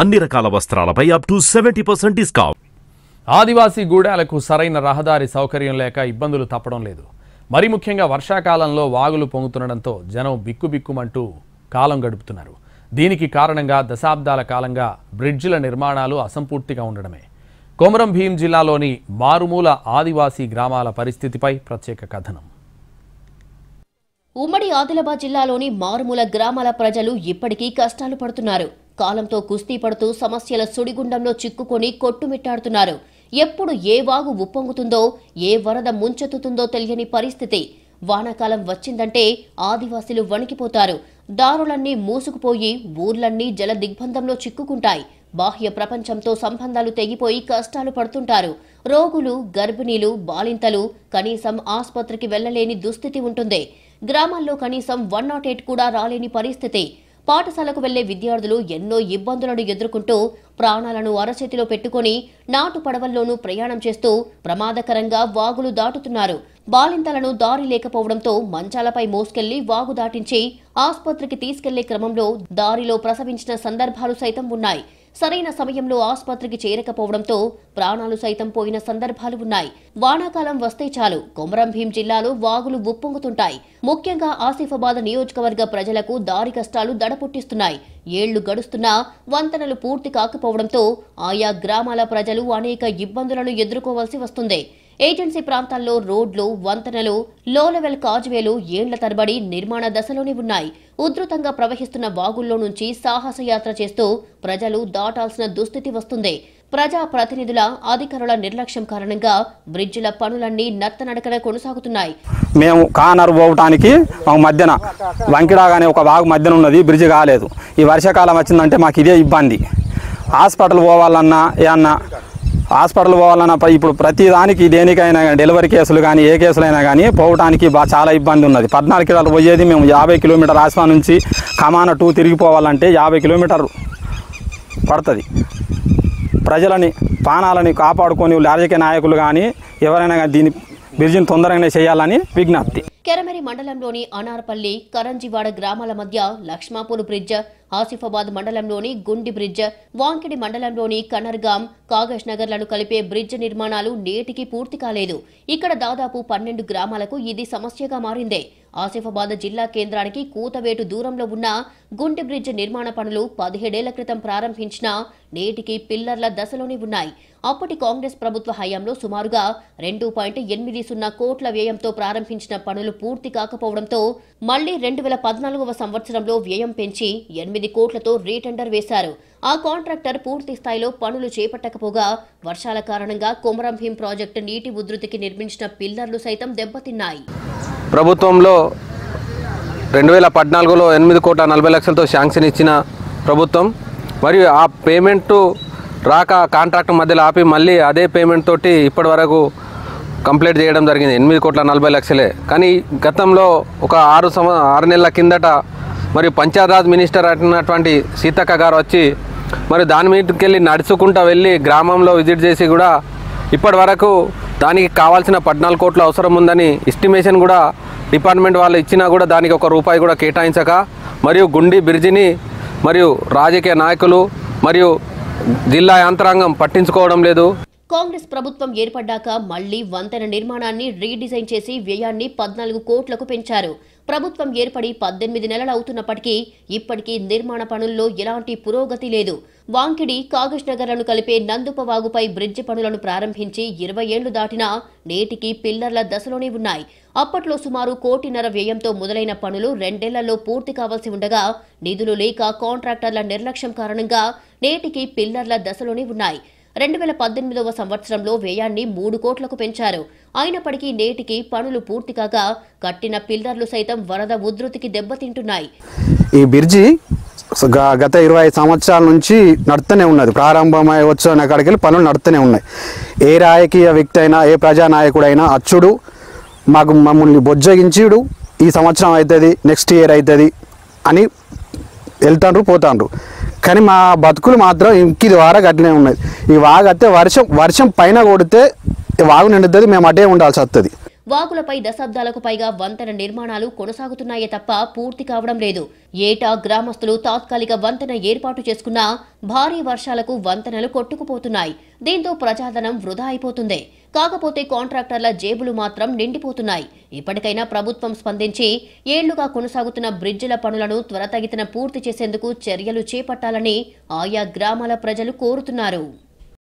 అన్ని రకాల వస్త్రాలపై up to 70% discount. ఆదివాసీ గూడాలకు సరైన రహదారి సౌకర్యం లేక ఇబ్బందులు తప్పడం లేదు. మరి ముఖ్యంగా వర్షాకాలంలో వాగులు పొంగుతుండడంతో జనం బిక్కుబిక్కుమంటూ కాలం గడుపుతున్నారు. దీనికి కారణంగా దశాబ్దాల కాలంగా బ్రిడ్జిల నిర్మాణాలు అసంపూర్తిగా ఉండడమే. కొమరం భీం జిల్లాలోని మారుమూల ఆదివాసీ గ్రామాల పరిస్థితిపై ప్రత్యేక కథనం. ఉమ్మడి ఆదిలాబాద్ జిల్లాలోని మారుమూల గ్రామాల ప్రజలు ఇప్పటికీ కష్టాలు పడుతున్నారు. కాలంతో కుస్తీ పడుతూ సమస్యల సుడిగుండంలో చిక్కుకొని కొట్టుమిట్టాడుతున్నారు. ఎప్పుడు ఏ వాగు ఉప్పొంగుతుందో, ఏ వరద ముంచెత్తుతుందో తెలియని పరిస్థితి. వానాకాలం వచ్చిందంటే ఆదివాసీలు వణికిపోతారు. దారులన్నీ మూసుకుపోయి ఊర్లన్నీ జల దిగ్బంధంలో చిక్కుకుంటాయి. బాహ్య ప్రపంచంతో సంబంధాలు తెగిపోయి కష్టాలు పడుతుంటారు. రోగులు, గర్భిణీలు, బాలింతలు కనీసం ఆసుపత్రికి వెళ్లలేని దుస్థితి ఉంటుంది. గ్రామాల్లో కనీసం 108 కూడా రాలేని పరిస్థితి. పాఠశాలకు వెళ్లే విద్యార్థులు ఎన్నో ఇబ్బందులను ఎదుర్కొంటూ ప్రాణాలను అరచేతిలో పెట్టుకుని నాటు పడవల్లోనూ ప్రయాణం చేస్తూ ప్రమాదకరంగా వాగులు దాటుతున్నారు. బాలింతలను దారి లేకపోవడంతో మంచాలపై మోసుకెళ్లి వాగు దాటించి ఆసుపత్రికి తీసుకెళ్లే క్రమంలో దారిలో ప్రసవించిన సందర్భాలు సైతం ఉన్నాయి. సరైన సమయంలో ఆసుపత్రికి చేరకపోవడంతో ప్రాణాలు సైతం పోయిన సందర్భాలు ఉన్నాయి. వానాకాలం వస్తే చాలు కొమరం భీం జిల్లాలో వాగులు ఉప్పొంగుతుంటాయి. ముఖ్యంగా ఆసిఫాబాద్ నియోజకవర్గ ప్రజలకు దారి కష్టాలు దడపుట్టిస్తున్నాయి. ఏళ్లు గడుస్తున్నా వంతెనలు పూర్తి కాకపోవడంతో ఆయా గ్రామాల ప్రజలు అనేక ఇబ్బందులను ఎదుర్కోవాల్సి వస్తుంది. ఏజెన్సీ ప్రాంతాల్లో రోడ్లు, వంతెనలు, లో లెవెల్ కాజ్వేలు ఏండ్ల తరబడి నిర్మాణ దశలోనే ఉన్నాయి. ఉధృతంగా ప్రవహిస్తున్న వాగుల్లో నుంచి సాహసయాత్ర చేస్తూ ప్రజలు దాటాల్సిన దుస్థితి వస్తుంది. ప్రజా ప్రతినిధుల, అధికారుల నిర్లక్ష్యం కారణంగా బ్రిడ్జిల పనులన్నీ నత్తనడకన కొనసాగుతున్నాయి. మేము కానరు పోవటానికి మధ్యన వంకిడాగానే ఒక వాగు మధ్యన ఉన్నది, బ్రిడ్జి కాలేదు. ఈ వర్షాకాలం వచ్చిందంటే మాకు ఇదే ఇబ్బంది. హాస్పిటల్ పోవాలన్నా ఏమన్నా హాస్పిటల్ పోవాలన్నా ఇప్పుడు ప్రతి దానికి దేనికైనా డెలివరీ కేసులు కానీ ఏ కేసులైనా కానీ పోవడానికి చాలా ఇబ్బంది ఉన్నది. 14 కిలోమీటర్లు పోయేది మేము 50 కిలోమీటర్ ఆస్పా నుంచి కమాన 2 తిరిగిపోవాలంటే 50 కిలోమీటర్లు పడుతుంది. ప్రజలని ప్రాణాలని కాపాడుకొని రాజకీయ నాయకులు కానీ ఎవరైనా కానీ దీని బ్రిడ్జిని తొందరగానే చేయాలని విజ్ఞప్తి. కెరమెరి మండలంలోని అనార్పల్లి, కరంజివాడ గ్రామాల మధ్య లక్ష్మాపూర్ బ్రిడ్జ్, ఆసిఫాబాద్ మండలంలోని గుండి బ్రిడ్జ్, వాంకిడి మండలంలోని కనర్గాం, కాగజ్ నగర్లను కలిపే బ్రిడ్జ్ నిర్మాణాలు నేటికి పూర్తి కాలేదు. ఇక్కడ దాదాపు 12 గ్రామాలకు ఇది సమస్యగా మారిందే. ఆసిఫాబాద్ జిల్లా కేంద్రానికి కూతవేటు దూరంలో ఉన్న గుండి బ్రిడ్జ్ నిర్మాణ పనులు 17 ఏళ్ల క్రితం ప్రారంభించినా నేటికి పిల్లర్ల దశలోనే ఉన్నాయి. అప్పటి కాంగ్రెస్ ప్రభుత్వ హయాంలో సుమారుగా 2.80 కోట్ల వ్యయంతో ప్రారంభించిన పనులు పూర్తి కాకపోవడంతో మళ్లీ 2014వ సంవత్సరంలో వ్యయం పెంచి 8 కోట్లతో రీటెండర్ వేశారు. ఆ కాంట్రాక్టర్ పూర్తి స్థాయిలో పనులు చేపట్టకపోగా వర్షాల కారణంగా కొమరం భీం ప్రాజెక్టు నీటి ఉధృతికి నిర్మించిన పిల్లర్లు సైతం దెబ్బతిన్నాయి. ప్రభుత్వంలో 2014లో 8,40,00,000తో శాంక్షన్ ఇచ్చిన ప్రభుత్వం మరియు ఆ పేమెంట్ రాక కాంట్రాక్ట్ మధ్యలో ఆపి మళ్ళీ అదే పేమెంట్ తోటి ఇప్పటి వరకు కంప్లీట్ చేయడం జరిగింది. 8,40,00,000. కానీ గతంలో ఒక 6 నెలల కిందట మరి పంచాయతీరాజ్ మినిస్టర్ అయినటువంటి సీతక్క గారు వచ్చి మరి దాని మీదకి వెళ్ళి నడుచుకుంటూ వెళ్ళి గ్రామంలో విజిట్ చేసి కూడా ఇప్పటి వరకు దానికి కావాల్సిన 14 కోట్ల అవసరం ఉందని ఎస్టిమేషన్ కూడా డిపార్ట్మెంట్ వాళ్ళు ఇచ్చినా కూడా దానికి ₹1 కూడా కేటాయించక మరియు గుండి బ్రిడ్జిని మరియు రాజకీయ నాయకులు మరియు జిల్లా యంత్రాంగం పట్టించుకోవడం లేదు. కాంగ్రెస్ ప్రభుత్వం ఏర్పడ్డాక మళ్లీ వంతెన నిర్మాణాన్ని రీడిజైన్ చేసి వ్యయాన్ని 14 కోట్లకు పెంచారు. ప్రభుత్వం ఏర్పడి 18 నెలలు అవుతున్నప్పటికీ ఇప్పటికీ నిర్మాణ పనుల్లో ఎలాంటి పురోగతి లేదు. వాంకిడి, కాగజ్ నగర్లను కలిపే నందుపవాగుపై బ్రిడ్జి పనులను ప్రారంభించి 20 ఏళ్లు దాటినా నేటికి పిల్లర్ల దశలోనే ఉన్నాయి. అప్పట్లో సుమారు 1.5 కోట్ల వ్యయంతో మొదలైన పనులు 2 ఏళ్లలో పూర్తి కావాల్సి ఉండగా నిధులు లేక కాంట్రాక్టర్ల నిర్లక్ష్యం కారణంగా నేటికి పిల్లర్ల దశలోనే ఉన్నాయి. 2018వ సంవత్సరంలో వ్యయాన్ని 3 కోట్లకు పెంచారు. అయినప్పటికీ నేటికి పనులు పూర్తి కాగా కట్టిన పిల్లర్లు సైతం వరద ఉధృతికి దెబ్బతింటున్నాయి. ఈ బ్రిడ్జి గత 25 సంవత్సరాల నుంచి నడుస్తూనే ఉన్నది. ప్రారంభమై వచ్చిన కాడికి పనులు నడుస్తూనే ఉన్నాయి. ఏ రాజకీయ వ్యక్తి అయినా ఏ ప్రజానాయకుడైనా అచ్చుడు మమ్మల్ని బొజ్జగించుడు ఈ సంవత్సరం అవుతుంది, నెక్స్ట్ ఇయర్ అవుతుంది అని వెళ్తాండ్రు పోతాండ్రు. కానీ మా బతుకులు మాత్రం ఇంకి ద్వారా గట్లనే ఉన్నది. ఈ వాగు అయితే వర్షం పైన కొడితే వాగు నిండుతుంది, మేము అటే ఉండాల్సి వస్తుంది. వాగులపై దశాబ్దాలకు పైగా వంతెన నిర్మాణాలు కొనసాగుతున్నాయే తప్ప పూర్తి కావడం లేదు. ఏటా గ్రామస్తులు తాత్కాలిక వంతెన ఏర్పాటు చేసుకున్నా భారీ వర్షాలకు వంతెనలు కొట్టుకుపోతున్నాయి. దీంతో ప్రజాధనం వృధా అయిపోతుంది. కాకపోతే కాంట్రాక్టర్ల జేబులు మాత్రం నిండిపోతున్నాయి. ఇప్పటికైనా ప్రభుత్వం స్పందించి ఏళ్లుగా కొనసాగుతున్న బ్రిడ్జిల పనులను త్వరితగతిన పూర్తి చేసేందుకు చర్యలు చేపట్టాలని ఆయా గ్రామాల ప్రజలు కోరుతున్నారు.